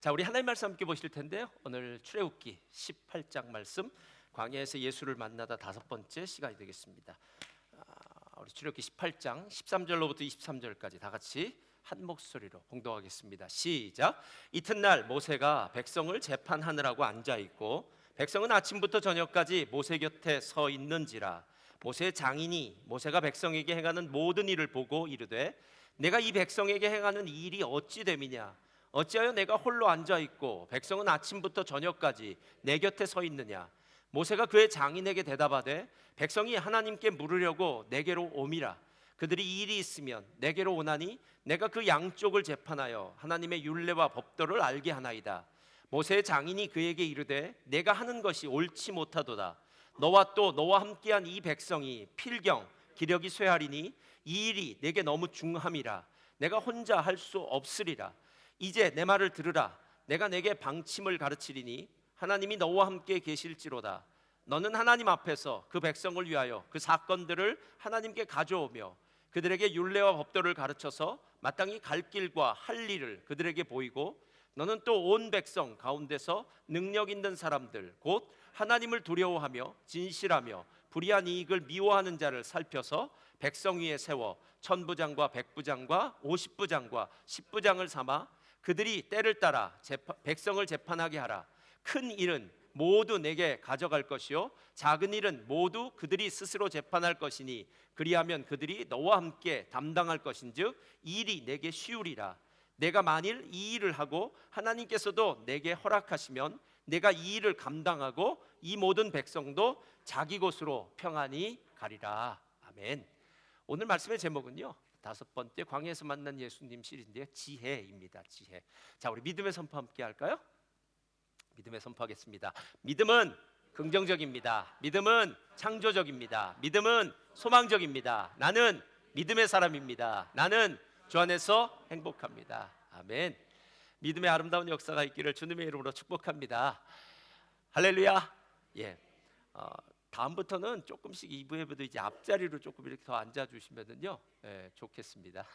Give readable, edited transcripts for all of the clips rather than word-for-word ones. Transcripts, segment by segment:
자, 우리 하나님 말씀 함께 보실 텐데요. 오늘 출애굽기 18장 말씀, 광야에서 예수를 만나다 다섯 번째 시간이 되겠습니다. 우리 출애굽기 18장 13절로부터 23절까지 다 같이 한 목소리로 봉독하겠습니다. 시작. 이튿날 모세가 백성을 재판하느라고 앉아 있고 백성은 아침부터 저녁까지 모세 곁에 서 있는지라. 모세의 장인이 모세가 백성에게 행하는 모든 일을 보고 이르되 내가 이 백성에게 행하는 이 일이 어찌 됨이냐? 어찌하여 내가 홀로 앉아 있고 백성은 아침부터 저녁까지 내 곁에 서 있느냐? 모세가 그의 장인에게 대답하되 백성이 하나님께 물으려고 내게로 오미라. 그들이 이 일이 있으면 내게로 오나니 내가 그 양쪽을 재판하여 하나님의 율례와 법도를 알게 하나이다. 모세의 장인이 그에게 이르되 내가 하는 것이 옳지 못하도다. 너와 또 너와 함께한 이 백성이 필경 기력이 쇠하리니 이 일이 내게 너무 중함이라. 내가 혼자 할 수 없으리라. 이제 내 말을 들으라. 내가 내게 방침을 가르치리니 하나님이 너와 함께 계실지로다. 너는 하나님 앞에서 그 백성을 위하여 그 사건들을 하나님께 가져오며 그들에게 율례와 법도를 가르쳐서 마땅히 갈 길과 할 일을 그들에게 보이고 너는 또 온 백성 가운데서 능력 있는 사람들 곧 하나님을 두려워하며 진실하며 불의한 이익을 미워하는 자를 살펴서 백성 위에 세워 천부장과 백부장과 50부장과 10부장을 삼아 그들이 때를 따라 백성을 재판하게 하라. 큰 일은 모두 내게 가져갈 것이요 작은 일은 모두 그들이 스스로 재판할 것이니 그리하면 그들이 너와 함께 담당할 것인즉 이 일이 내게 쉬우리라. 내가 만일 이 일을 하고 하나님께서도 내게 허락하시면 내가 이 일을 감당하고 이 모든 백성도 자기 곳으로 평안히 가리라. 아멘. 오늘 말씀의 제목은요, 다섯 번째 광야에서 만난 예수님 시리즈인데요, 지혜입니다. 지혜. 자, 우리 믿음의 선포 함께 할까요? 믿음의 선포하겠습니다. 믿음은 긍정적입니다. 믿음은 창조적입니다. 믿음은 소망적입니다. 나는 믿음의 사람입니다. 나는 주 안에서 행복합니다. 아멘. 믿음의 아름다운 역사가 있기를 주님의 이름으로 축복합니다. 할렐루야. 예. 다음부터는 조금씩 2부 예배도 이제 앞자리로 조금 이렇게 더 앉아주시면은요, 좋겠습니다.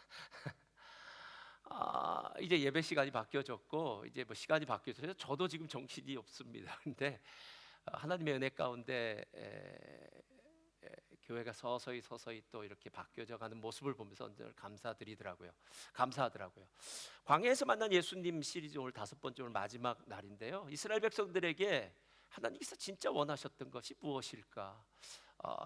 이제 예배 시간이 바뀌어졌고 이제 뭐 시간이 바뀌어서 저도 지금 정신이 없습니다. 근데 하나님의 은혜 가운데 교회가 서서히 또 이렇게 바뀌어져 가는 모습을 보면서 늘 감사하더라고요. 광야에서 만난 예수님 시리즈 오늘 다섯 번째, 오늘 마지막 날인데요. 이스라엘 백성들에게 하나님께서 진짜 원하셨던 것이 무엇일까?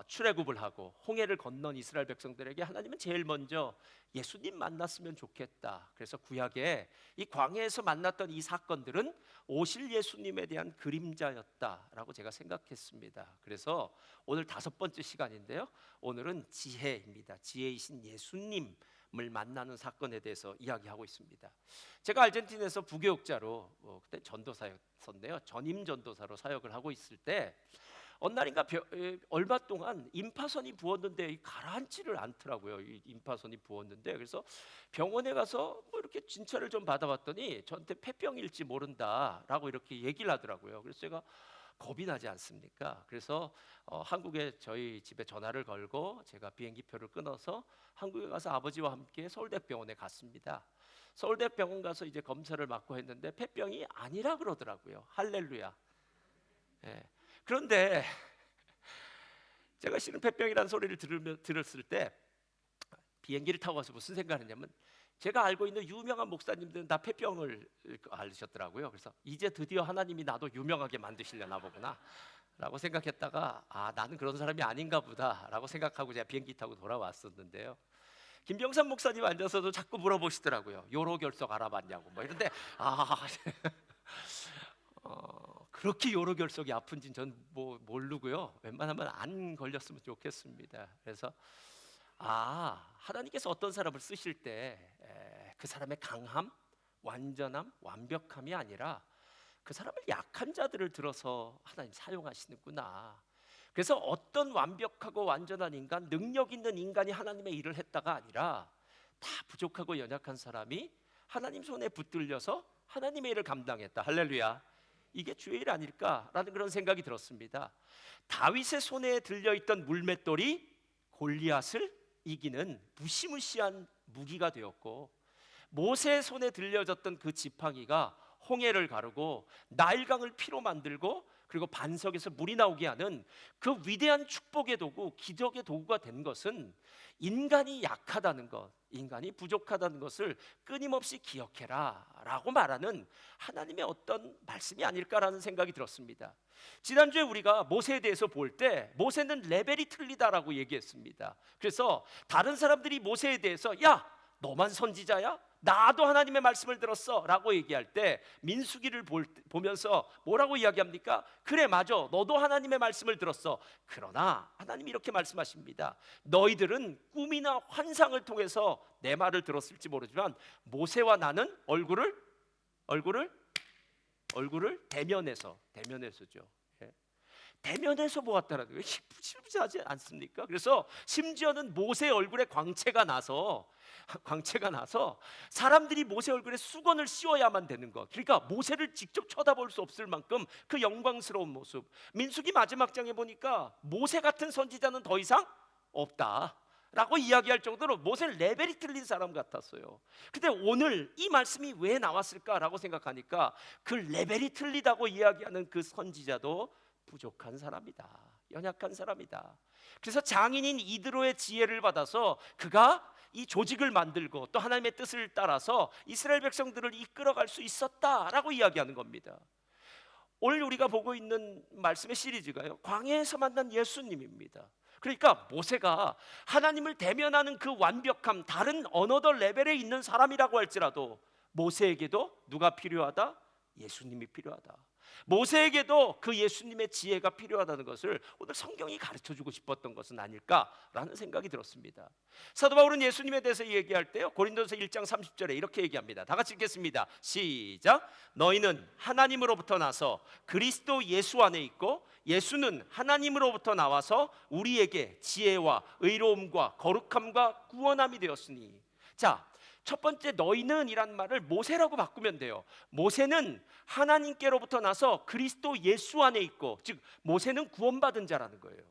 출애굽을 하고 홍해를 건넌 이스라엘 백성들에게 하나님은 제일 먼저 예수님 만났으면 좋겠다. 그래서 구약에 이 광야에서 만났던 이 사건들은 오실 예수님에 대한 그림자였다라고 제가 생각했습니다. 그래서 오늘 다섯 번째 시간인데요, 오늘은 지혜입니다. 지혜이신 예수님 을 만나는 사건에 대해서 이야기하고 있습니다. 제가 아르헨티나에서 부교육자로 그때 전도사였었는데요, 전임 전도사로 사역을 하고 있을 때 어느 날인가 얼마 동안 임파선이 부었는데 가라앉지를 않더라고요. 이 임파선이 부었는데 그래서 병원에 가서 뭐 이렇게 진찰을 좀 받아봤더니 저한테 폐병일지 모른다라고 이렇게 얘기를 하더라고요. 그래서 제가 겁이 나지 않습니까? 그래서 한국에 저희 집에 전화를 걸고 제가 비행기표를 끊어서 한국에 가서 아버지와 함께 서울대병원에 갔습니다. 서울대병원 가서 이제 검사를 받고 했는데 폐병이 아니라 그러더라고요. 할렐루야. 예. 그런데 제가 실은 폐병이라는 소리를 들었을 때 비행기를 타고 가서 무슨 생각을 했냐면, 제가 알고 있는 유명한 목사님들은 다 폐병을 앓으셨더라고요. 그래서 이제 드디어 하나님이 나도 유명하게 만드시려나 보구나 라고 생각했다가 나는 그런 사람이 아닌가 보다 라고 생각하고 제가 비행기 타고 돌아왔었는데요, 김병삼 목사님 앉아서도 자꾸 물어보시더라고요. 요로결석 알아봤냐고 뭐 이런데 그렇게 요로결석이 아픈지는 전 모르고요, 웬만하면 안 걸렸으면 좋겠습니다. 그래서 하나님께서 어떤 사람을 쓰실 때 그 사람의 강함, 완전함, 완벽함이 아니라 그 사람을 약한 자들을 들어서 하나님 사용하시는구나. 그래서 어떤 완벽하고 완전한 인간, 능력 있는 인간이 하나님의 일을 했다가 아니라 다 부족하고 연약한 사람이 하나님 손에 붙들려서 하나님의 일을 감당했다. 할렐루야. 이게 주의 일 아닐까라는 그런 생각이 들었습니다. 다윗의 손에 들려있던 물맷돌이 골리앗을 이기는 무시무시한 무기가 되었고, 모세의 손에 들려졌던 그 지팡이가 홍해를 가르고 나일강을 피로 만들고 그리고 반석에서 물이 나오게 하는 그 위대한 축복의 도구, 기적의 도구가 된 것은 인간이 약하다는 것, 인간이 부족하다는 것을 끊임없이 기억해라 라고 말하는 하나님의 어떤 말씀이 아닐까라는 생각이 들었습니다. 지난주에 우리가 모세에 대해서 볼 때 모세는 레벨이 틀리다라고 얘기했습니다. 그래서 다른 사람들이 모세에 대해서 야, 너만 선지자야? 나도 하나님의 말씀을 들었어 라고 얘기할 때 민수기를 보면서 뭐라고 이야기합니까? 그래, 맞아, 너도 하나님의 말씀을 들었어. 그러나 하나님이 이렇게 말씀하십니다. 너희들은 꿈이나 환상을 통해서 내 말을 들었을지 모르지만 모세와 나는 얼굴을 대면에서죠. 예. 대면에서 보았다는 거예요. 실부하지 않습니까? 그래서 심지어는 모세 얼굴에 광채가 나서 사람들이 모세 얼굴에 수건을 씌워야만 되는 것. 그러니까 모세를 직접 쳐다볼 수 없을 만큼 그 영광스러운 모습. 민수기 마지막 장에 보니까 모세 같은 선지자는 더 이상 없다 라고 이야기할 정도로 모세 레벨이 틀린 사람 같았어요. 근데 오늘 이 말씀이 왜 나왔을까라고 생각하니까 그 레벨이 틀리다고 이야기하는 그 선지자도 부족한 사람이다, 연약한 사람이다. 그래서 장인인 이드로의 지혜를 받아서 그가 이 조직을 만들고 또 하나님의 뜻을 따라서 이스라엘 백성들을 이끌어갈 수 있었다라고 이야기하는 겁니다. 오늘 우리가 보고 있는 말씀의 시리즈가요, 광야에서 만난 예수님입니다. 그러니까 모세가 하나님을 대면하는 그 완벽함, 다른 어너더 레벨에 있는 사람이라고 할지라도 모세에게도 누가 필요하다? 예수님이 필요하다. 모세에게도 그 예수님의 지혜가 필요하다는 것을 오늘 성경이 가르쳐주고 싶었던 것은 아닐까라는 생각이 들었습니다. 사도 바울은 예수님에 대해서 얘기할 때요, 고린도서 1장 30절에 이렇게 얘기합니다. 다 같이 읽겠습니다. 시작. 너희는 하나님으로부터 나서 그리스도 예수 안에 있고 예수는 하나님으로부터 나와서 우리에게 지혜와 의로움과 거룩함과 구원함이 되었으니. 자, 첫 번째 너희는 이란 말을 모세라고 바꾸면 돼요. 모세는 하나님께로부터 나서 그리스도 예수 안에 있고, 즉 모세는 구원받은 자라는 거예요.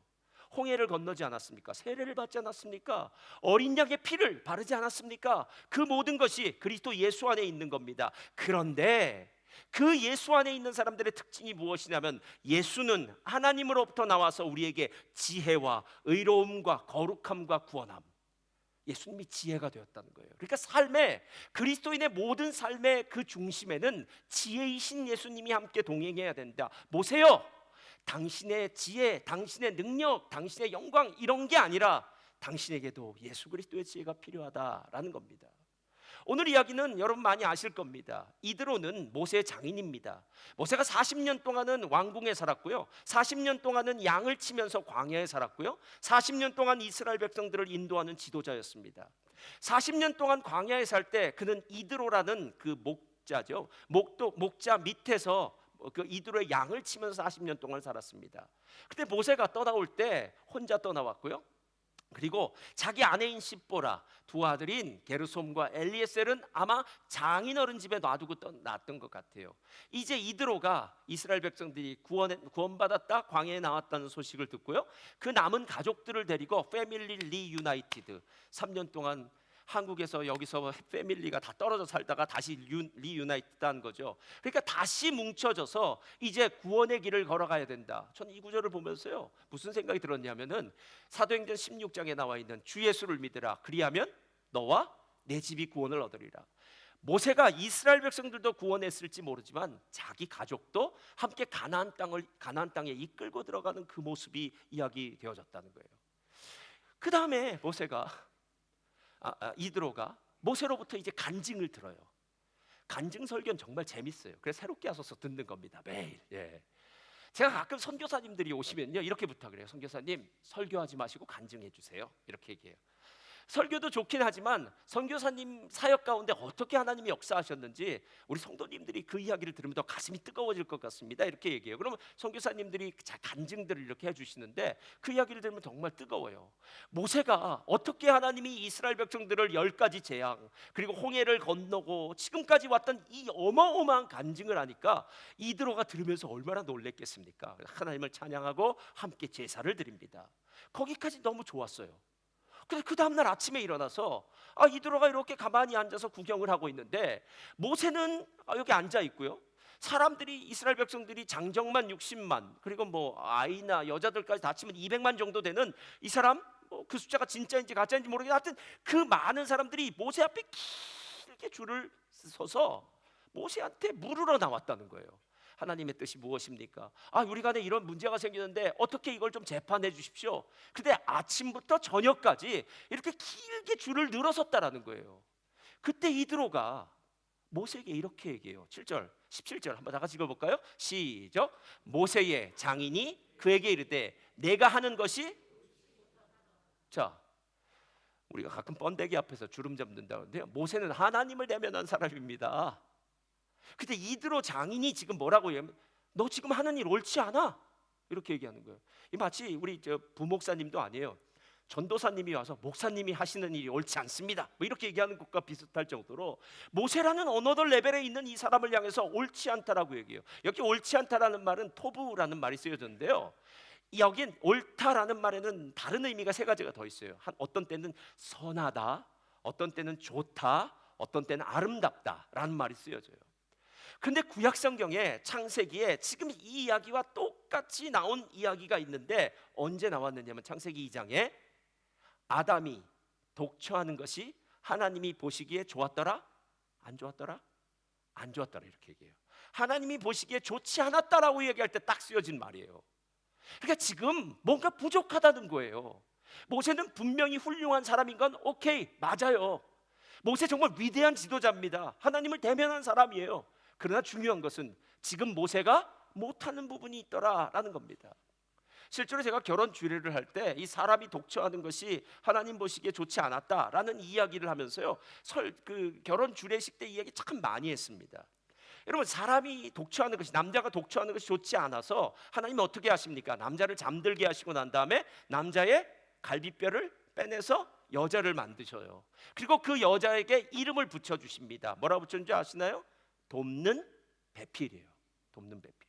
홍해를 건너지 않았습니까? 세례를 받지 않았습니까? 어린 양의 피를 바르지 않았습니까? 그 모든 것이 그리스도 예수 안에 있는 겁니다. 그런데 그 예수 안에 있는 사람들의 특징이 무엇이냐면 예수는 하나님으로부터 나와서 우리에게 지혜와 의로움과 거룩함과 구원함, 예수님이 지혜가 되었다는 거예요. 그러니까 삶의, 그리스도인의 모든 삶의 그 중심에는 지혜이신 예수님이 함께 동행해야 된다. 모세요, 당신의 지혜, 당신의 능력, 당신의 영광 이런 게 아니라 당신에게도 예수 그리스도의 지혜가 필요하다라는 겁니다. 오늘 이야기는 여러분 많이 아실 겁니다. 이드로는 모세의 장인입니다. 모세가 40년 동안은 왕궁에 살았고요, 40년 동안은 양을 치면서 광야에 살았고요, 40년 동안 이스라엘 백성들을 인도하는 지도자였습니다. 40년 동안 광야에 살 때 그는 이드로라는 그 목자죠, 목자 밑에서 그 이드로의 양을 치면서 40년 동안 살았습니다. 근데 모세가 떠나올 때 혼자 떠나왔고요, 그리고 자기 아내인 십보라, 두 아들인 게르솜과 엘리에셀은 아마 장인어른 집에 놔두고 떠났던 것 같아요. 이제 이드로가 이스라엘 백성들이 구원받았다, 광야에 나왔다는 소식을 듣고요, 그 남은 가족들을 데리고 패밀리 리유나이티드, 3년 동안 한국에서 여기서 패밀리가 다 떨어져 살다가 다시 리유나이트한 거죠. 그러니까 다시 뭉쳐져서 이제 구원의 길을 걸어가야 된다. 저는 이 구절을 보면서요, 무슨 생각이 들었냐면은 사도행전 16장에 나와 있는 주 예수를 믿으라, 그리하면 너와 내 집이 구원을 얻으리라. 모세가 이스라엘 백성들도 구원했을지 모르지만 자기 가족도 함께 가나안 땅에 이끌고 들어가는 그 모습이 이야기되어졌다는 거예요. 그 다음에 이드로가 모세로부터 이제 간증을 들어요. 간증 설교는 정말 재밌어요. 그래서 새롭게 하셔서 듣는 겁니다, 매일. 예. 제가 가끔 선교사님들이 오시면요, 이렇게 부탁을 해요. 선교사님, 설교하지 마시고 간증해 주세요. 이렇게 얘기해요. 설교도 좋긴 하지만 선교사님 사역 가운데 어떻게 하나님이 역사하셨는지 우리 성도님들이 그 이야기를 들으면 더 가슴이 뜨거워질 것 같습니다, 이렇게 얘기해요. 그러면 선교사님들이 간증들을 이렇게 해주시는데 그 이야기를 들으면 정말 뜨거워요. 모세가 어떻게 하나님이 이스라엘 백성들을 10가지 재앙, 그리고 홍해를 건너고 지금까지 왔던 이 어마어마한 간증을 하니까 이드로가 들으면서 얼마나 놀랬겠습니까? 하나님을 찬양하고 함께 제사를 드립니다. 거기까지 너무 좋았어요. 근데 그 다음날 아침에 일어나서 이드로가 이렇게 가만히 앉아서 구경을 하고 있는데 모세는 여기 앉아 있고요. 사람들이 이스라엘 백성들이 장정만 60만 그리고 뭐 아이나 여자들까지 다 치면 200만 정도 되는 이 사람 그 숫자가 진짜인지 가짜인지 모르겠는데 하여튼 그 많은 사람들이 모세 앞에 길게 줄을 서서 모세한테 물으러 나왔다는 거예요. 하나님의 뜻이 무엇입니까? 우리 간에 이런 문제가 생기는데 어떻게 이걸 좀 재판해 주십시오. 근데 아침부터 저녁까지 이렇게 길게 줄을 늘어섰다라는 거예요. 그때 이드로가 모세에게 이렇게 얘기해요. 7절, 17절 한번 다 같이 읽어볼까요? 시작. 모세의 장인이 그에게 이르되 내가 하는 것이 자, 우리가 가끔 번데기 앞에서 주름 잡는다는데요. 모세는 하나님을 대면한 사람입니다. 근데 이드로 장인이 지금 뭐라고 얘기하면 너 지금 하는 일 옳지 않아? 이렇게 얘기하는 거예요. 이 마치 우리 부목사님도 아니에요. 전도사님이 와서 목사님이 하시는 일이 옳지 않습니다. 뭐 이렇게 얘기하는 것과 비슷할 정도로 모세라는 언어들 레벨에 있는 이 사람을 향해서 옳지 않다라고 얘기해요. 여기 옳지 않다라는 말은 토부라는 말이 쓰여졌는데요. 여긴 옳다라는 말에는 다른 의미가 세 가지가 더 있어요. 어떤 때는 선하다, 어떤 때는 좋다, 어떤 때는 아름답다라는 말이 쓰여져요. 근데 구약 성경에 창세기에 지금 이 이야기와 똑같이 나온 이야기가 있는데 언제 나왔느냐면 창세기 2장에 아담이 독처하는 것이 하나님이 보시기에 좋았더라? 안 좋았더라? 안 좋았더라 이렇게 얘기해요. 하나님이 보시기에 좋지 않았다라고 얘기할 때 딱 쓰여진 말이에요. 그러니까 지금 뭔가 부족하다는 거예요. 모세는 분명히 훌륭한 사람인 건 오케이, 맞아요. 모세 정말 위대한 지도자입니다. 하나님을 대면한 사람이에요. 그러나 중요한 것은 지금 모세가 못하는 부분이 있더라라는 겁니다. 실제로 제가 결혼 주례를 할 때 이 사람이 독처하는 것이 하나님 보시기에 좋지 않았다라는 이야기를 하면서요. 결혼 주례식 때 이야기 참 많이 했습니다. 여러분 사람이 독처하는 것이 남자가 독처하는 것이 좋지 않아서 하나님은 어떻게 하십니까? 남자를 잠들게 하시고 난 다음에 남자의 갈비뼈를 빼내서 여자를 만드셔요. 그리고 그 여자에게 이름을 붙여주십니다. 뭐라고 붙였는지 아시나요? 돕는 배필이에요. 돕는 배필.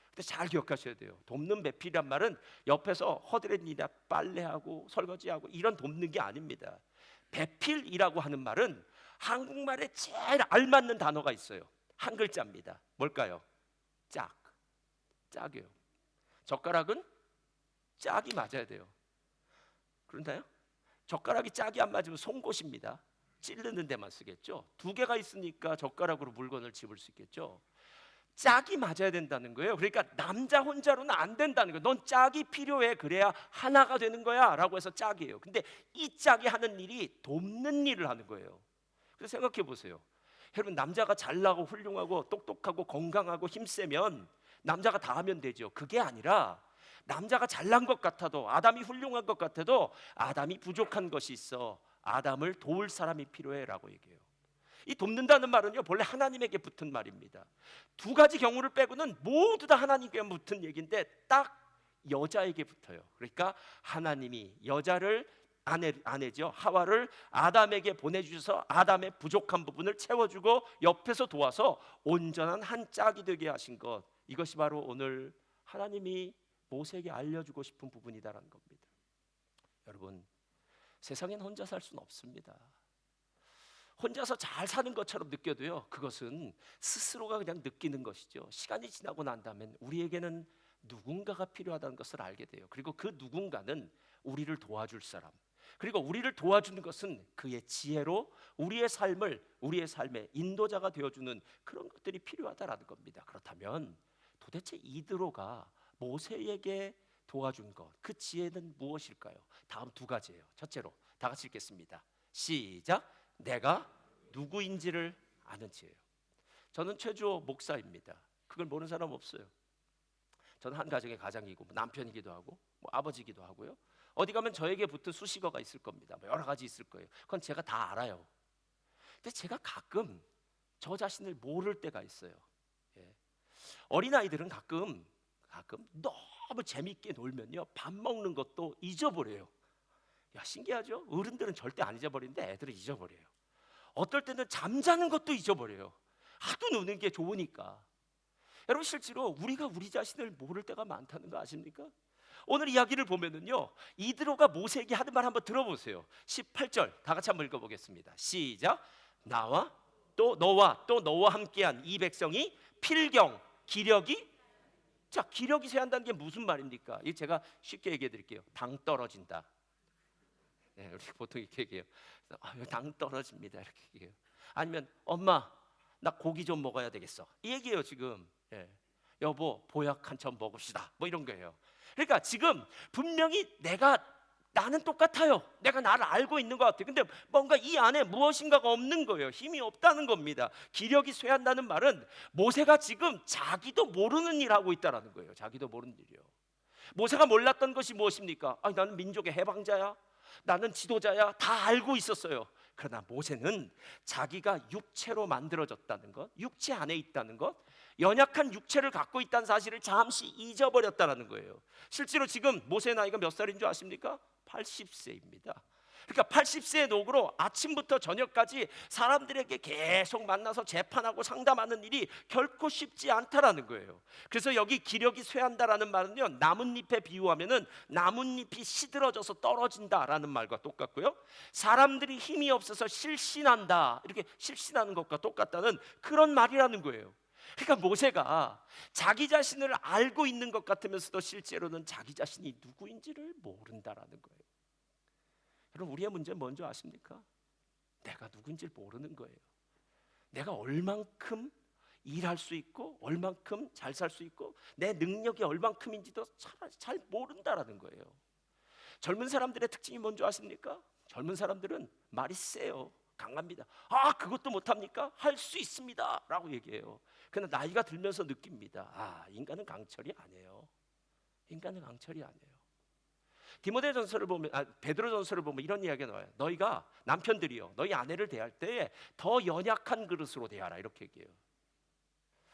근데 잘 기억하셔야 돼요. 돕는 배필이란 말은 옆에서 허드렛 일이나 빨래하고 설거지하고 이런 돕는 게 아닙니다. 배필이라고 하는 말은 한국말에 제일 알맞는 단어가 있어요. 한 글자입니다. 뭘까요? 짝. 짝이에요. 젓가락은 짝이 맞아야 돼요. 그런가요? 젓가락이 짝이 안 맞으면 송곳입니다. 찌르는 데만 쓰겠죠. 두 개가 있으니까 젓가락으로 물건을 집을 수 있겠죠. 짝이 맞아야 된다는 거예요. 그러니까 남자 혼자로는 안 된다는 거예요. 넌 짝이 필요해. 그래야 하나가 되는 거야 라고 해서 짝이에요. 근데 이 짝이 하는 일이 돕는 일을 하는 거예요. 그래서 생각해 보세요. 여러분 남자가 잘나고 훌륭하고 똑똑하고 건강하고 힘세면 남자가 다 하면 되죠. 그게 아니라 남자가 잘난 것 같아도 아담이 훌륭한 것 같아도 아담이 부족한 것이 있어. 아담을 도울 사람이 필요해 라고 얘기해요. 이 돕는다는 말은요 본래 하나님에게 붙은 말입니다. 두 가지 경우를 빼고는 모두 다 하나님께 붙은 얘기인데 딱 여자에게 붙어요. 그러니까 하나님이 여자를 아내죠 하와를 아담에게 보내주셔서 아담의 부족한 부분을 채워주고 옆에서 도와서 온전한 한 짝이 되게 하신 것, 이것이 바로 오늘 하나님이 모세에게 알려주고 싶은 부분이다라는 겁니다. 여러분 세상엔 혼자 살 수는 없습니다. 혼자서 잘 사는 것처럼 느껴도요 그것은 스스로가 그냥 느끼는 것이죠. 시간이 지나고 난 다음엔 우리에게는 누군가가 필요하다는 것을 알게 돼요. 그리고 그 누군가는 우리를 도와줄 사람, 그리고 우리를 도와주는 것은 그의 지혜로 우리의 삶의 인도자가 되어주는 그런 것들이 필요하다라는 겁니다. 그렇다면 도대체 이드로가 모세에게 도와준 것, 그 지혜는 무엇일까요? 다음 두 가지예요. 첫째로 다 같이 읽겠습니다. 시작. 내가 누구인지를 아는 지혜예요. 저는 최주호 목사입니다. 그걸 모르는 사람 없어요. 저는 한 가정의 가장이고 남편이기도 하고 아버지이기도 하고요. 어디 가면 저에게 붙은 수식어가 있을 겁니다. 여러 가지 있을 거예요. 그건 제가 다 알아요. 근데 제가 가끔 저 자신을 모를 때가 있어요. 예. 어린아이들은 가끔 너무 재밌게 놀면요 밥 먹는 것도 잊어버려요. 야 신기하죠? 어른들은 절대 안 잊어버리는데 애들은 잊어버려요. 어떨 때는 잠자는 것도 잊어버려요. 하도 노는 게 좋으니까. 여러분 실제로 우리가 우리 자신을 모를 때가 많다는 거 아십니까? 오늘 이야기를 보면은요, 이드로가 모세에게 하는 말 한번 들어보세요. 18절 다 같이 한번 읽어보겠습니다. 시작. 나와 또 너와 함께한 이 백성이 필경 기력이, 자, 기력이 쇠한다는 게 무슨 말입니까? 이 제가 쉽게 얘기해 드릴게요. 당 떨어진다. 네, 우리 보통 이렇게 얘기해요. 당 떨어집니다. 이렇게 얘기해요. 아니면 엄마 나 고기 좀 먹어야 되겠어. 이 얘기예요 지금. 예. 여보 보약 한 점 먹읍시다. 뭐 이런 거예요. 그러니까 지금 분명히 나는 똑같아요. 내가 나를 알고 있는 것 같아요. 근데 뭔가 이 안에 무엇인가가 없는 거예요. 힘이 없다는 겁니다. 기력이 쇠한다는 말은 모세가 지금 자기도 모르는 일 하고 있다라는 거예요. 자기도 모르는 일이요. 모세가 몰랐던 것이 무엇입니까? 나는 민족의 해방자야, 나는 지도자야, 다 알고 있었어요. 그러나 모세는 자기가 육체로 만들어졌다는 것, 육체 안에 있다는 것, 연약한 육체를 갖고 있다는 사실을 잠시 잊어버렸다는 거예요. 실제로 지금 모세의 나이가 몇 살인 줄 아십니까? 80세입니다. 그러니까 80세의 노고로 아침부터 저녁까지 사람들에게 계속 만나서 재판하고 상담하는 일이 결코 쉽지 않다라는 거예요. 그래서 여기 기력이 쇠한다라는 말은요, 나뭇잎에 비유하면은 나뭇잎이 시들어져서 떨어진다라는 말과 똑같고요, 사람들이 힘이 없어서 실신한다, 이렇게 실신하는 것과 똑같다는 그런 말이라는 거예요. 그러니까 모세가 자기 자신을 알고 있는 것 같으면서도 실제로는 자기 자신이 누구인지를 모른다라는 거예요. 여러분, 우리의 문제는 뭔지 아십니까? 내가 누군지를 모르는 거예요. 내가 얼만큼 일할 수 있고 얼만큼 잘 살 수 있고 내 능력이 얼만큼인지도 잘 모른다라는 거예요. 젊은 사람들의 특징이 뭔지 아십니까? 젊은 사람들은 말이 세요. 강합니다. 그것도 못합니까? 할 수 있습니다 라고 얘기해요. 그런데 나이가 들면서 느낍니다. 인간은 강철이 아니에요. 인간은 강철이 아니에요. 디모데전서를 보면, 베드로전서를 보면 이런 이야기가 나와요. 너희가 남편들이요, 너희 아내를 대할 때에 더 연약한 그릇으로 대하라, 이렇게 얘기해요.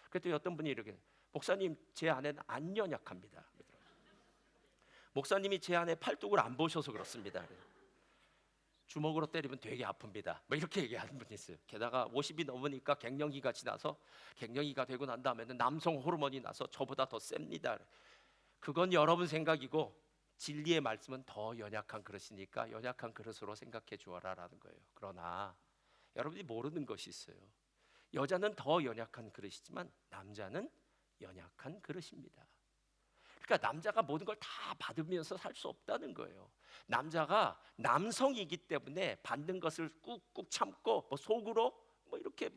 그랬더니 어떤 분이 이렇게, 목사님 제 아내는 안 연약합니다. 목사님이 제 아내 팔뚝을 안 보셔서 그렇습니다. 주먹으로 때리면 되게 아픕니다. 뭐 이렇게 얘기하는 분이 있어요. 게다가 50이 넘으니까 갱년기가 지나서, 갱년기가 되고 난 다음에는 남성 호르몬이 나서 저보다 더 셉니다. 그건 여러분 생각이고 진리의 말씀은 더 연약한 그릇이니까 연약한 그릇으로 생각해 주어라라는 거예요. 그러나 여러분이 모르는 것이 있어요. 여자는 더 연약한 그릇이지만 남자는 연약한 그릇입니다. 그러니까 남자가 모든 걸 다 받으면서 살 수 없다는 거예요. 남자가 남성이기 때문에 받는 것을 꾹꾹 참고 속으로 이렇게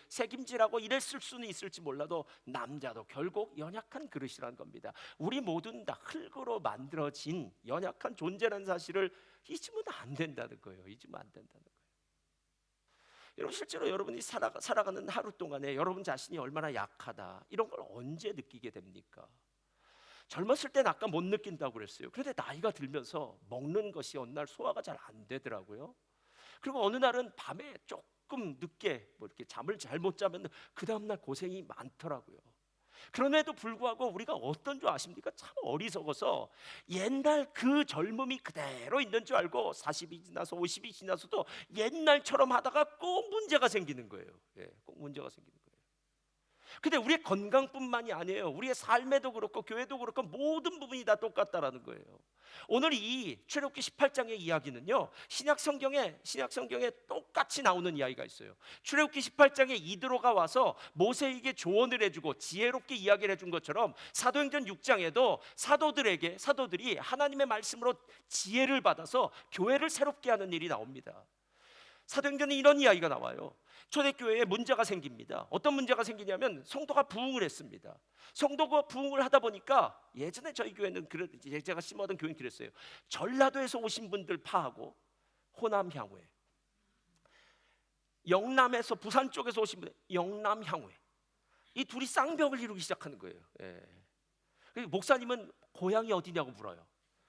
책임지라고 이랬을 수는 있을지 몰라도 남자도 결국 연약한 그릇이라는 겁니다. 우리 모두는 다 흙으로 만들어진 연약한 존재라는 사실을 잊으면 안 된다는 거예요. 잊으면 안 된다는 거예요. 여러분, 실제로 여러분이 살아가는 하루 동안에 여러분 자신이 얼마나 약하다, 이런 걸 언제 느끼게 됩니까? 젊었을 때는 아까 못 느낀다고 그랬어요. 그런데 나이가 들면서 먹는 것이 어느 날 소화가 잘 안 되더라고요. 그리고 어느 날은 밤에 조금 늦게 이렇게 잠을 잘 못 자면 그 다음날 고생이 많더라고요. 그럼에도 불구하고 우리가 어떤 줄 아십니까? 참 어리석어서 옛날 그 젊음이 그대로 있는 줄 알고 40이 지나서 50이 지나서도 옛날처럼 하다가 꼭 문제가 생기는 거예요. 꼭 문제가 생기는 거예요. 근데 우리의 건강뿐만이 아니에요. 우리의 삶에도 그렇고 교회도 그렇고 모든 부분이 다 똑같다라는 거예요. 오늘 이 출애굽기 18장의 이야기는요, 신약 성경에 똑같이 나오는 이야기가 있어요. 출애굽기 18장에 이드로가 와서 모세에게 조언을 해주고 지혜롭게 이야기를 해준 것처럼 사도행전 6장에도 사도들이 하나님의 말씀으로 지혜를 받아서 교회를 새롭게 하는 일이 나옵니다. 사도행전에 이런 이야기가 나와요. 초대교회에 문제가 생깁니다. 어떤 문제가 생기냐면 성도가 부흥을 했습니다. 성도가 부흥을 하다 보니까, 예전에 저희 교회는 제가 심어던 교회는 그랬어요. 전라도에서 오신 분들 파하고 호남 향후에, 영남에서 부산 쪽에서 오신 분들 영남 향후에, 이 둘이 쌍벽을 이루기 시작하는 거예요. 그리고 목사님은 고향이 어디냐고 물어요.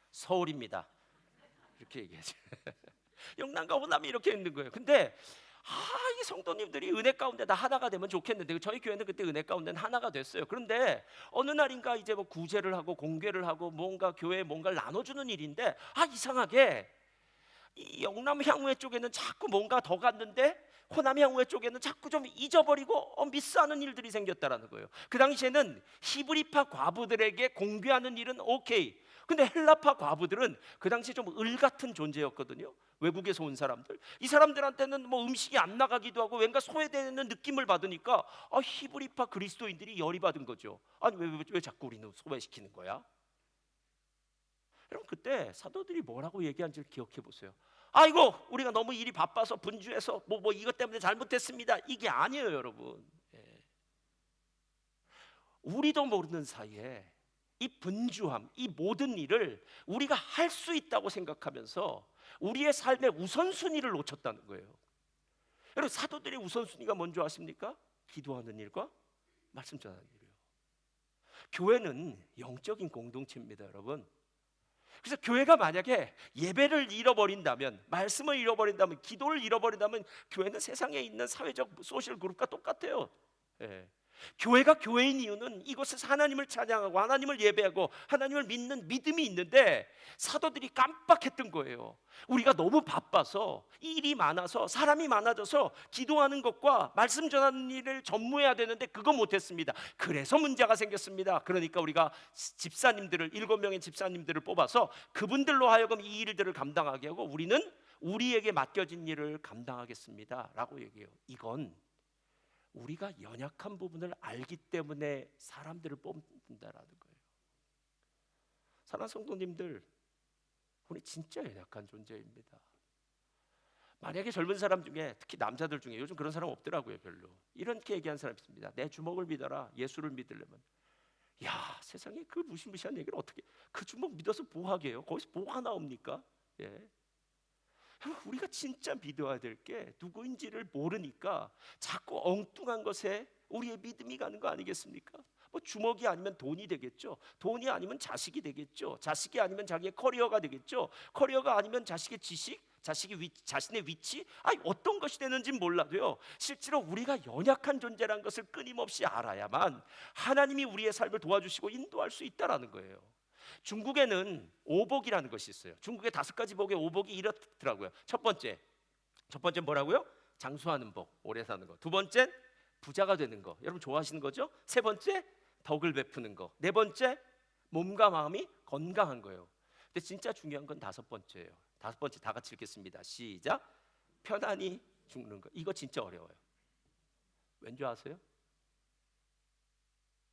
서울입니다. 이렇게 얘기하죠. 영남과 호남이 이렇게 있는 거예요. 근데 이 성도님들이 은혜 가운데 다 하나가 되면 좋겠는데, 저희 교회는 그때 은혜 가운데는 하나가 됐어요. 그런데 어느 날인가 이제 구제를 하고 공개를 하고 뭔가 교회에 뭔가를 나눠주는 일인데, 이상하게 이 영남 향후회 쪽에는 자꾸 뭔가 더 갔는데 호남 향후회 쪽에는 자꾸 좀 잊어버리고 미스하는 일들이 생겼다라는 거예요. 그 당시에는 히브리파 과부들에게 공개하는 일은 오케이. 근데 헬라파 과부들은 그 당시에 좀 을 같은 존재였거든요. 외국에서 온 사람들, 이 사람들한테는 뭐 음식이 안 나가기도 하고 왠가 소외되는 느낌을 받으니까 히브리파 그리스도인들이 열이 받은 거죠. 아니 왜 자꾸 우리는 소외시키는 거야? 여러분, 그때 사도들이 뭐라고 얘기한지를 기억해 보세요. 아이고, 우리가 너무 일이 바빠서 분주해서 뭐 이것 때문에 잘못했습니다, 이게 아니에요, 여러분. 예. 우리도 모르는 사이에 이 분주함, 이 모든 일을 우리가 할 수 있다고 생각하면서 우리의 삶의 우선순위를 놓쳤다는 거예요. 여러분, 사도들의 우선순위가 뭔지 아십니까? 기도하는 일과 말씀 전하는 일이에요. 교회는 영적인 공동체입니다, 여러분. 그래서 교회가 만약에 예배를 잃어버린다면, 말씀을 잃어버린다면, 기도를 잃어버린다면 교회는 세상에 있는 사회적 소셜 그룹과 똑같아요. 예. 교회가 교회인 이유는 이곳에서 하나님을 찬양하고 하나님을 예배하고 하나님을 믿는 믿음이 있는데, 사도들이 깜빡했던 거예요. 우리가 너무 바빠서, 일이 많아서, 사람이 많아져서 기도하는 것과 말씀 전하는 일을 전무해야 되는데 그거 못했습니다. 그래서 문제가 생겼습니다. 그러니까 우리가 집사님들을, 7명의 집사님들을 뽑아서 그분들로 하여금 이 일들을 감당하게 하고 우리는 우리에게 맡겨진 일을 감당하겠습니다 라고 얘기해요. 이건 우리가 연약한 부분을 알기 때문에 사람들을 뽑는다라는 거예요. 사랑하는 성도님들, 우리 진짜 연약한 존재입니다. 만약에 젊은 사람 중에, 특히 남자들 중에, 요즘 그런 사람 없더라고요, 별로. 이렇게 얘기하는 사람이 있습니다. 내 주먹을 믿어라. 예수를 믿으려면. 야, 세상에 그 무시무시한 얘기를 어떻게, 그 주먹 믿어서 뭐 하게요? 거기서 뭐가 나옵니까? 예. 우리가 진짜 믿어야 될 게 누구인지를 모르니까 자꾸 엉뚱한 것에 우리의 믿음이 가는 거 아니겠습니까? 뭐 주먹이 아니면 돈이 되겠죠. 돈이 아니면 자식이 되겠죠. 자식이 아니면 자기의 커리어가 되겠죠. 커리어가 아니면 자식의 지식, 자신의 위치, 어떤 것이 되는지는 몰라도요, 실제로 우리가 연약한 존재라는 것을 끊임없이 알아야만 하나님이 우리의 삶을 도와주시고 인도할 수 있다라는 거예요. 중국에는 오복이라는 것이 있어요. 중국의 5가지 복의 오복이 이렇더라고요. 첫 번째 뭐라고요? 장수하는 복, 오래 사는 거. 두 번째, 부자가 되는 거. 여러분 좋아하시는 거죠? 세 번째, 덕을 베푸는 거. 네 번째, 몸과 마음이 건강한 거예요. 근데 진짜 중요한 건 5번째예요. 5번째 다 같이 읽겠습니다. 시작. 편안히 죽는 거. 이거 진짜 어려워요. 왠지 아세요?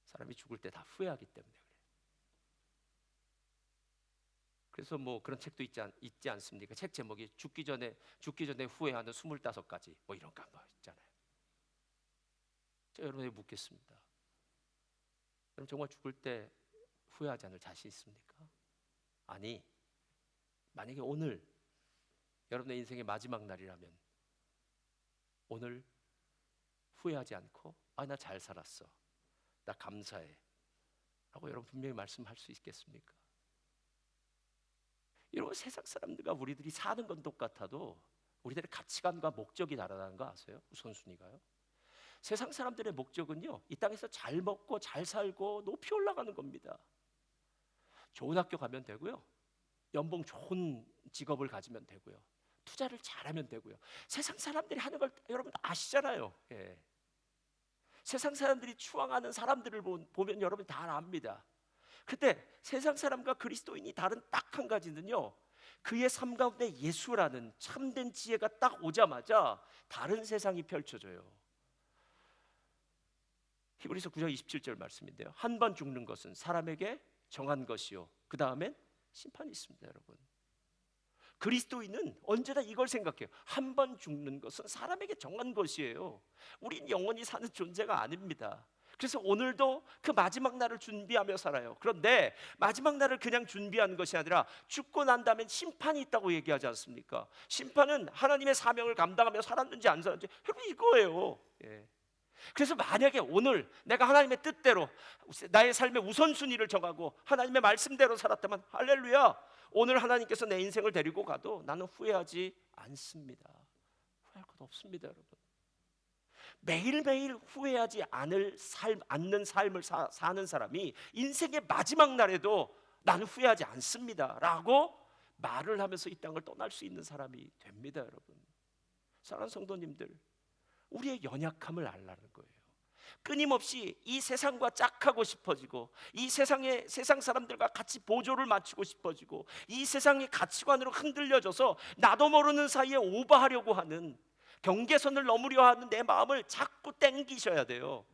사람이 죽을 때 다 후회하기 때문에 그래요. 그래서 뭐 그런 책도 있지 않습니까? 책 제목이 죽기 전에 후회하는 25가지 뭐 이런 거 있잖아요. 제가 여러분에게 묻겠습니다. 그럼 정말 죽을 때 후회하지 않을 자신 있습니까? 아니, 만약에 오늘 여러분의 인생의 마지막 날이라면 오늘 후회하지 않고 나 잘 살았어, 나 감사해 라고 여러분 분명히 말씀할 수 있겠습니까? 여러분, 세상 사람들과 우리들이 사는 건 똑같아도 우리들의 가치관과 목적이 다르다는 거 아세요? 우선순위가요. 세상 사람들의 목적은요, 이 땅에서 잘 먹고 잘 살고 높이 올라가는 겁니다. 좋은 학교 가면 되고요, 연봉 좋은 직업을 가지면 되고요, 투자를 잘하면 되고요. 세상 사람들이 하는 걸 여러분 아시잖아요. 예. 세상 사람들이 추앙하는 사람들을 보면 여러분 다 압니다. 근데 세상 사람과 그리스도인이 다른 딱 한 가지는요, 그의 삶 가운데 예수라는 참된 지혜가 딱 오자마자 다른 세상이 펼쳐져요. 히브리서 9장 27절 말씀인데요, 한 번 죽는 것은 사람에게 정한 것이요, 그 다음엔 심판이 있습니다. 여러분, 그리스도인은 언제나 이걸 생각해요. 한 번 죽는 것은 사람에게 정한 것이에요. 우린 영원히 사는 존재가 아닙니다. 그래서 오늘도 그 마지막 날을 준비하며 살아요. 그런데 마지막 날을 그냥 준비하는 것이 아니라 죽고 난 다음엔 심판이 있다고 얘기하지 않습니까? 심판은 하나님의 사명을 감당하며 살았는지 안 살았는지, 여러분 이거예요. 예. 그래서 만약에 오늘 내가 하나님의 뜻대로 나의 삶의 우선순위를 정하고 하나님의 말씀대로 살았다면 할렐루야, 오늘 하나님께서 내 인생을 데리고 가도 나는 후회하지 않습니다. 후회할 것 없습니다. 여러분, 매일매일 후회하지 않는 삶을 사는 사람이 인생의 마지막 날에도 나는 후회하지 않습니다 라고 말을 하면서 이 땅을 떠날 수 있는 사람이 됩니다. 여러분, 사랑하는 성도님들, 우리의 연약함을 알라는 거예요. 끊임없이 이 세상과 짝하고 싶어지고, 이 세상 사람들과 같이 보조를 맞추고 싶어지고, 이 세상의 가치관으로 흔들려져서 나도 모르는 사이에 오버하려고 하는, 경계선을 넘으려 하는 내 마음을 자꾸 땡기셔야 돼요.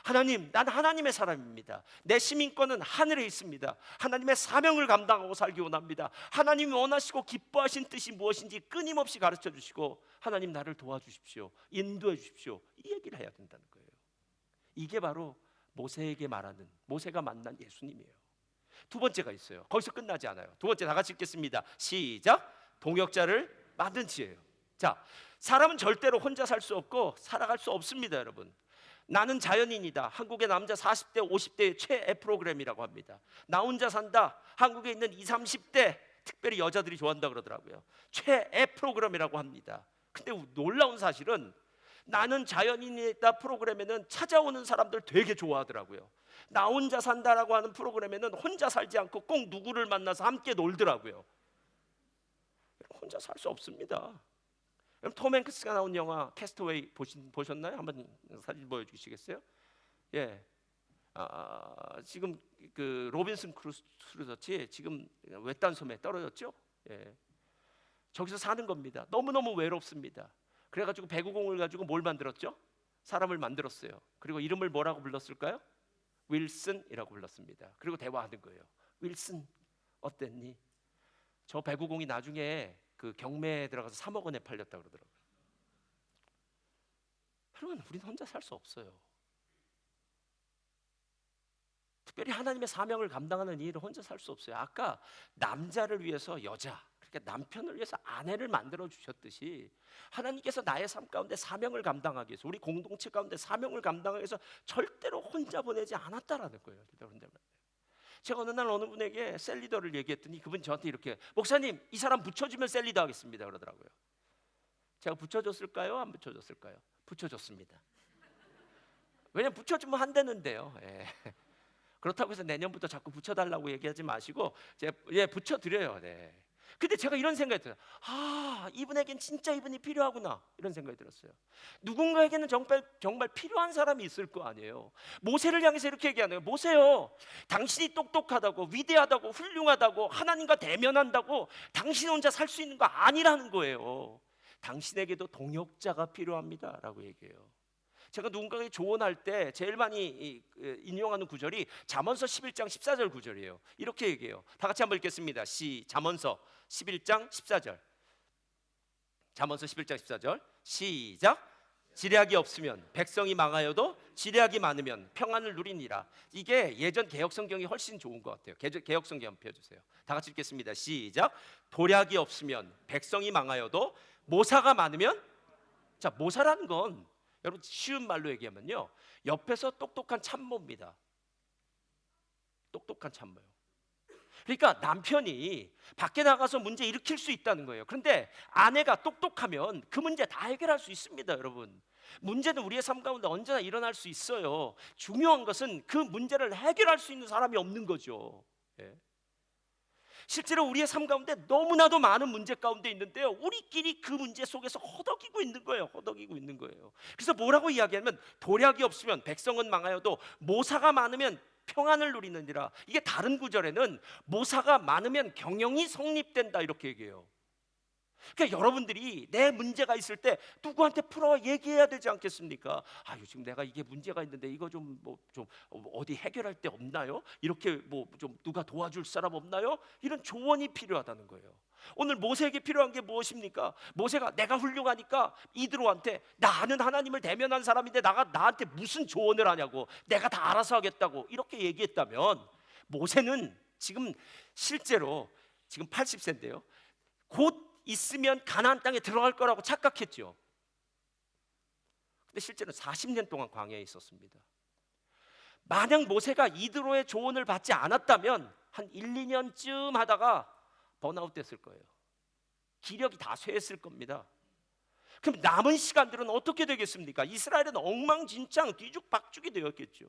하나님, 난 하나님의 사람입니다. 내 시민권은 하늘에 있습니다. 하나님의 사명을 감당하고 살기 원합니다. 하나님이 원하시고 기뻐하신 뜻이 무엇인지 끊임없이 가르쳐 주시고, 하나님 나를 도와주십시오, 인도해 주십시오, 이 얘기를 해야 된다는 거예요. 이게 바로 모세에게 말하는, 모세가 만난 예수님이에요. 두 번째가 있어요. 거기서 끝나지 않아요. 두 번째 다 같이 읽겠습니다. 시작. 동역자를 만든 지혜예요. 자, 사람은 절대로 혼자 살 수 없고 살아갈 수 없습니다, 여러분. 나는 자연인이다. 한국의 남자 40대 50대의 최애 프로그램이라고 합니다. 나 혼자 산다. 한국에 있는 20, 30대, 특별히 여자들이 좋아한다 그러더라고요. 최애 프로그램이라고 합니다. 근데 놀라운 사실은 나는 자연인이다 프로그램에는 찾아오는 사람들 되게 좋아하더라고요. 나 혼자 산다라고 하는 프로그램에는 혼자 살지 않고 꼭 누구를 만나서 함께 놀더라고요. 혼자 살 수 없습니다. 톰 행크스가 나온 영화 캐스터웨이 보셨나요? 한번 사진 보여주시겠어요? 예. 지금 그 로빈슨 크루소치 지금 외딴 섬에 떨어졌죠? 예. 저기서 사는 겁니다. 너무너무 외롭습니다. 그래가지고 배구공을 가지고 뭘 만들었죠? 사람을 만들었어요. 그리고 이름을 뭐라고 불렀을까요? 윌슨이라고 불렀습니다. 그리고 대화하는 거예요. 윌슨, 어땠니? 저 배구공이 나중에 그 경매에 들어가서 3억 원에 팔렸다 그러더라고요. 여러분, 우리는 혼자 살 수 없어요. 특별히 하나님의 사명을 감당하는 일을 혼자 살 수 없어요. 아까 남자를 위해서 여자, 그러니까 남편을 위해서 아내를 만들어 주셨듯이 하나님께서 나의 삶 가운데 사명을 감당하기 위해서, 우리 공동체 가운데 사명을 감당하기 위해서 절대로 혼자 보내지 않았다라는 거예요. 제가 어느 날 어느 분에게 셀리더를 얘기했더니 그분이 저한테 이렇게, 목사님 이 사람 붙여주면 셀리더 하겠습니다 그러더라고요. 제가 붙여줬을까요? 안 붙여줬을까요? 붙여줬습니다. 왜냐면 붙여주면 한다는데요. 예. 그렇다고 해서 내년부터 자꾸 붙여달라고 얘기하지 마시고 붙여드려요. 네. 근데 제가 이런 생각이 들어요. 이분에겐 진짜 이분이 필요하구나, 이런 생각이 들었어요. 누군가에게는 정말 필요한 사람이 있을 거 아니에요. 모세를 향해서 이렇게 얘기하는 거예요. 모세요, 당신이 똑똑하다고, 위대하다고, 훌륭하다고, 하나님과 대면한다고 당신 혼자 살 수 있는 거 아니라는 거예요. 당신에게도 동역자가 필요합니다 라고 얘기해요. 제가 누군가에게 조언할 때 제일 많이 인용하는 구절이 잠언서 11장 14절 구절이에요. 이렇게 얘기해요. 다 같이 한번 읽겠습니다. 잠언서 11장 14절. 잠언서 11장 14절. 시작. 지략이 없으면 백성이 망하여도 지략이 많으면 평안을 누리니라. 이게 예전 개역성경이 훨씬 좋은 것 같아요. 개역성경 한번 펴주세요. 다 같이 읽겠습니다. 시작. 도략이 없으면 백성이 망하여도 모사가 많으면, 자, 모사라는 건 여러분 쉬운 말로 얘기하면요, 옆에서 똑똑한 참모입니다. 똑똑한 참모요. 그러니까 남편이 밖에 나가서 문제 일으킬 수 있다는 거예요. 그런데 아내가 똑똑하면 그 문제 다 해결할 수 있습니다, 여러분. 문제는 우리의 삶 가운데 언제나 일어날 수 있어요. 중요한 것은 그 문제를 해결할 수 있는 사람이 없는 거죠. 예. 실제로 우리의 삶 가운데 너무나도 많은 문제 가운데 있는데요, 우리끼리 그 문제 속에서 허덕이고 있는 거예요. 그래서 뭐라고 이야기하면, 도략이 없으면 백성은 망하여도 모사가 많으면 평안을 누리느니라. 이게 다른 구절에는 모사가 많으면 경영이 성립된다 이렇게 얘기해요. 그러니까 여러분들이 내 문제가 있을 때 누구한테 풀어 얘기해야 되지 않겠습니까? 요즘 내가 이게 문제가 있는데 이거 좀 어디 해결할 데 없나요? 이렇게 좀 누가 도와줄 사람 없나요? 이런 조언이 필요하다는 거예요. 오늘 모세에게 필요한 게 무엇입니까? 모세가 내가 훌륭하니까 이드로한테, 나는 하나님을 대면한 사람인데 나한테 무슨 조언을 하냐고, 내가 다 알아서 하겠다고 이렇게 얘기했다면, 모세는 지금 실제로 지금 80세인데요 곧 있으면 가나안 땅에 들어갈 거라고 착각했죠. 근데 실제는 40년 동안 광야에 있었습니다. 만약 모세가 이드로의 조언을 받지 않았다면 한 1, 2년쯤 하다가 번아웃 됐을 거예요. 기력이 다 쇠했을 겁니다. 그럼 남은 시간들은 어떻게 되겠습니까? 이스라엘은 엉망진창 뒤죽박죽이 되었겠죠.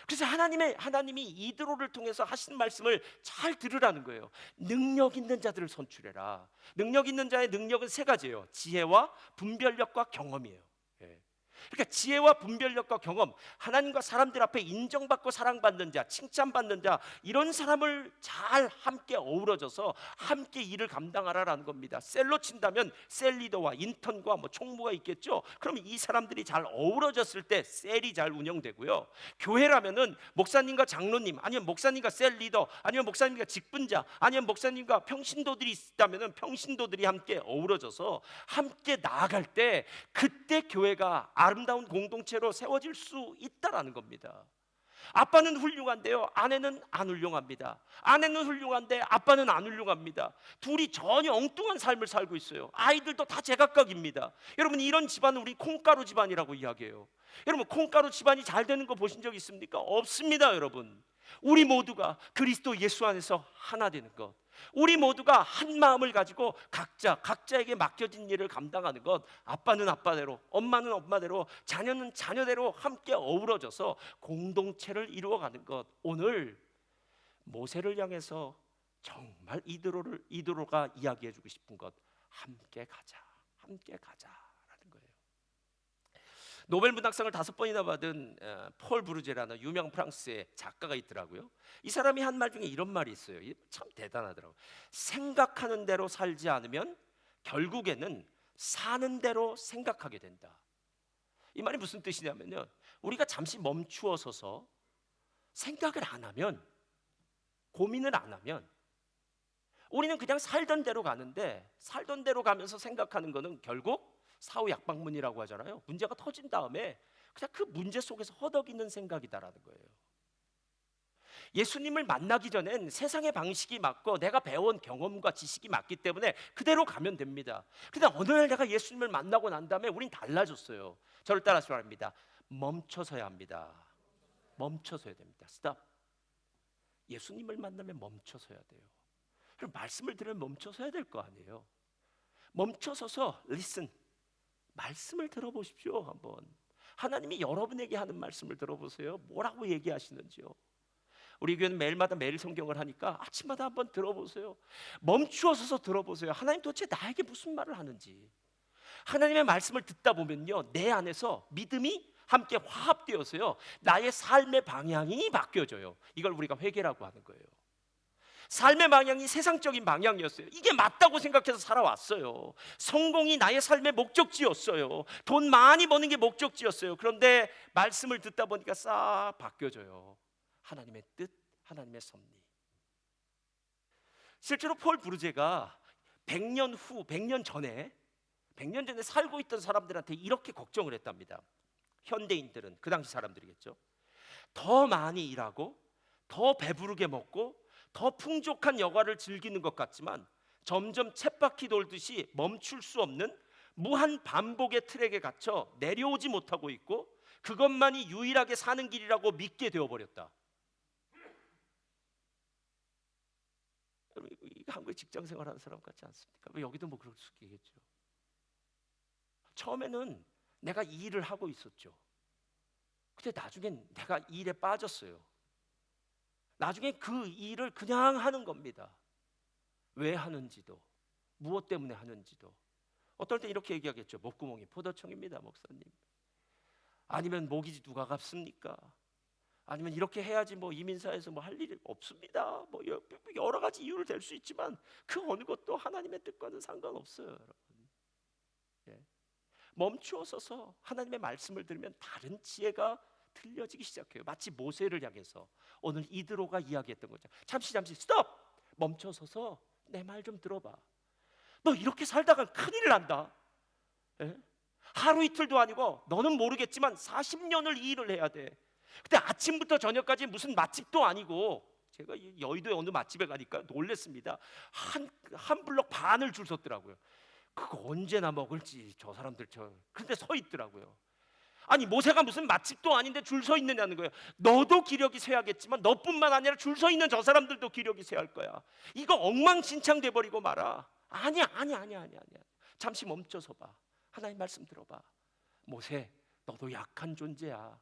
그래서 하나님이 이드로를 통해서 하신 말씀을 잘 들으라는 거예요. 능력 있는 자들을 선출해라. 능력 있는 자의 능력은 세 가지예요. 지혜와 분별력과 경험이에요. 예. 그러니까 지혜와 분별력과 경험, 하나님과 사람들 앞에 인정받고 사랑받는 자, 칭찬받는 자, 이런 사람을 잘 함께 어우러져서 함께 일을 감당하라라는 겁니다. 셀로 친다면 셀 리더와 인턴과 뭐 총무가 있겠죠. 그러면 이 사람들이 잘 어우러졌을 때 셀이 잘 운영되고요. 교회라면은 목사님과 장로님, 아니면 목사님과 셀 리더, 아니면 목사님과 직분자, 아니면 목사님과 평신도들이 있다면은 평신도들이 함께 어우러져서 함께 나아갈 때, 그때 교회가 아름다운 공동체로 세워질 수 있다라는 겁니다. 아빠는 훌륭한데요, 아내는 안 훌륭합니다. 아내는 훌륭한데 아빠는 안 훌륭합니다. 둘이 전혀 엉뚱한 삶을 살고 있어요. 아이들도 다 제각각입니다. 여러분, 이런 집안은 우리 콩가루 집안이라고 이야기해요. 여러분, 콩가루 집안이 잘 되는 거 보신 적 있습니까? 없습니다. 여러분, 우리 모두가 그리스도 예수 안에서 하나 되는 것, 우리 모두가 한 마음을 가지고 각자에게 맡겨진 일을 감당하는 것, 아빠는 아빠대로, 엄마는 엄마대로, 자녀는 자녀대로 함께 어우러져서 공동체를 이루어가는 것. 오늘 모세를 향해서 정말 이드로가 이야기해주고 싶은 것, 함께 가자, 함께 가자라는 거예요. 노벨 문학상을 5번이나 받은 폴 브루제라는 유명 프랑스의 작가가 있더라고요. 이 사람이 한 말 중에 이런 말이 있어요. 참 대단하더라고요. 생각하는 대로 살지 않으면 결국에는 사는 대로 생각하게 된다. 이 말이 무슨 뜻이냐면요, 우리가 잠시 멈추어 서서 생각을 안 하면, 고민을 안 하면 우리는 그냥 살던 대로 가는데, 살던 대로 가면서 생각하는 거는 결국 사후 약방문이라고 하잖아요. 문제가 터진 다음에 그냥 그 문제 속에서 허덕이는 생각이다라는 거예요. 예수님을 만나기 전엔 세상의 방식이 맞고 내가 배운 경험과 지식이 맞기 때문에 그대로 가면 됩니다. 그런데 어느 날 내가 예수님을 만나고 난 다음에 우린 달라졌어요. 저를 따라서 말합니다. 멈춰서야 합니다. 멈춰서야 됩니다. 스탑. 예수님을 만나면 멈춰서야 돼요. 그럼 말씀을 들으면 멈춰서야 될 거 아니에요. 멈춰서서 listen, 말씀을 들어보십시오. 한번 하나님이 여러분에게 하는 말씀을 들어보세요. 뭐라고 얘기하시는지요. 우리 교회는 매일마다 매일 성경을 하니까 아침마다 한번 들어보세요. 멈추어서서 들어보세요. 하나님 도대체 나에게 무슨 말을 하는지. 하나님의 말씀을 듣다 보면요, 내 안에서 믿음이 함께 화합되어서요, 나의 삶의 방향이 바뀌어져요. 이걸 우리가 회개라고 하는 거예요. 삶의 방향이 세상적인 방향이었어요. 이게 맞다고 생각해서 살아왔어요. 성공이 나의 삶의 목적지였어요. 돈 많이 버는 게 목적지였어요. 그런데 말씀을 듣다 보니까 싹 바뀌어져요. 하나님의 뜻, 하나님의 섭리. 실제로 폴 브루제가 100년 전에 살고 있던 사람들한테 이렇게 걱정을 했답니다. 현대인들은, 그 당시 사람들이겠죠. 더 많이 일하고 더 배부르게 먹고 더 풍족한 여가를 즐기는 것 같지만 점점 쳇바퀴 돌듯이 멈출 수 없는 무한 반복의 트랙에 갇혀 내려오지 못하고 있고, 그것만이 유일하게 사는 길이라고 믿게 되어버렸다. 한국에 직장 생활하는 사람 같지 않습니까? 왜 여기도 뭐 그럴 수 있겠죠. 처음에는 내가 이 일을 하고 있었죠. 근데 나중엔 내가 이 일에 빠졌어요. 나중에 그 일을 그냥 하는 겁니다. 왜 하는지도, 무엇 때문에 하는지도. 어떨 때 이렇게 얘기하겠죠. 목구멍이 포도청입니다, 목사님. 아니면 모기지 누가 갚습니까? 아니면 이렇게 해야지 뭐 이민사에서 뭐 할 일이 없습니다. 뭐 여러 가지 이유를 댈 수 있지만 그 어느 것도 하나님의 뜻과는 상관없어요, 여러분. 예. 멈추어 서서 하나님의 말씀을 들으면 다른 지혜가 들려지기 시작해요. 마치 모세를 향해서 오늘 이드로가 이야기했던 거죠. 잠시 스톱! 멈춰 서서 내 말 좀 들어봐. 너 이렇게 살다가 큰일 난다. 예? 하루 이틀도 아니고 너는 모르겠지만 40년을 이 일을 해야 돼. 근데 아침부터 저녁까지 무슨 맛집도 아니고, 제가 여의도의 어느 맛집에 가니까 놀랬습니다. 한 블럭 반을 줄 섰더라고요. 그거 언제나 먹을지 저 사람들 근데 서 있더라고요. 아니, 모세가 무슨 맛집도 아닌데 줄 서 있느냐는 거예요. 너도 기력이 쇠하겠지만 너뿐만 아니라 줄 서 있는 저 사람들도 기력이 쇠할 거야. 이거 엉망진창 돼버리고 말아. 아니야. 잠시 멈춰서 봐. 하나님 말씀 들어봐. 모세, 너도 약한 존재야.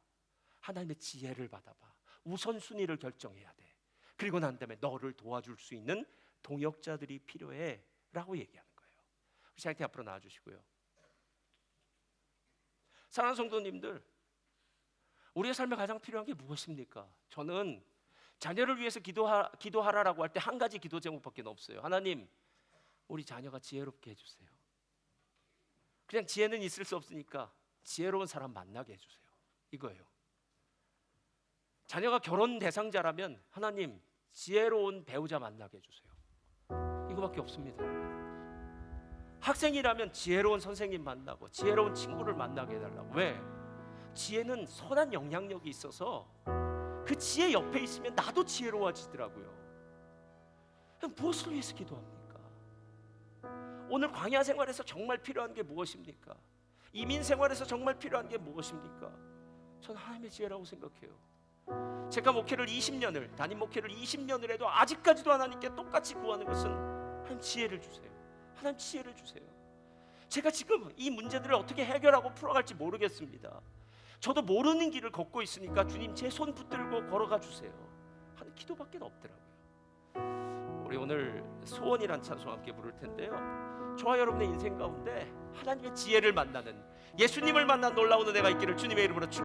하나님의 지혜를 받아봐. 우선순위를 결정해야 돼. 그리고 난 다음에 너를 도와줄 수 있는 동역자들이 필요해 라고 얘기하는 거예요. 우리 자이트 앞으로 나와주시고요. 사랑하는 성도님들, 우리의 삶에 가장 필요한 게 무엇입니까? 저는 자녀를 위해서 기도하라라고 할 때 한 가지 기도 제목밖에 없어요. 하나님, 우리 자녀가 지혜롭게 해주세요. 그냥 지혜는 있을 수 없으니까 지혜로운 사람 만나게 해주세요. 이거예요. 자녀가 결혼 대상자라면 하나님, 지혜로운 배우자 만나게 해주세요. 이거밖에 없습니다. 학생이라면 지혜로운 선생님 만나고 지혜로운 친구를 만나게 해달라고. 왜? 지혜는 선한 영향력이 있어서 그 지혜 옆에 있으면 나도 지혜로워지더라고요. 무엇을 위해서 기도합니까? 오늘 광야 생활에서 정말 필요한 게 무엇입니까? 이민 생활에서 정말 필요한 게 무엇입니까? 저는 하나님의 지혜라고 생각해요. 제가 목회를 20년을, 담임 목회를 20년을 해도 아직까지도 하나님께 똑같이 구하는 것은 하나님 지혜를 주세요. 하나님 지혜를 주세요. 제가 지금 이 문제들을 어떻게 해결하고 풀어갈지 모르겠습니다. 저도 모르는 길을 걷고 있으니까 주님 제 손 붙들고 걸어가 주세요 하는 기도밖에 없더라고요. 우리 오늘 소원이란 찬송 함께 부를 텐데요, 저와 여러분의 인생 가운데 하나님의 지혜를 만나는, 예수님을 만난 놀라운 은혜가 있기를 주님의 이름으로 축원합니다.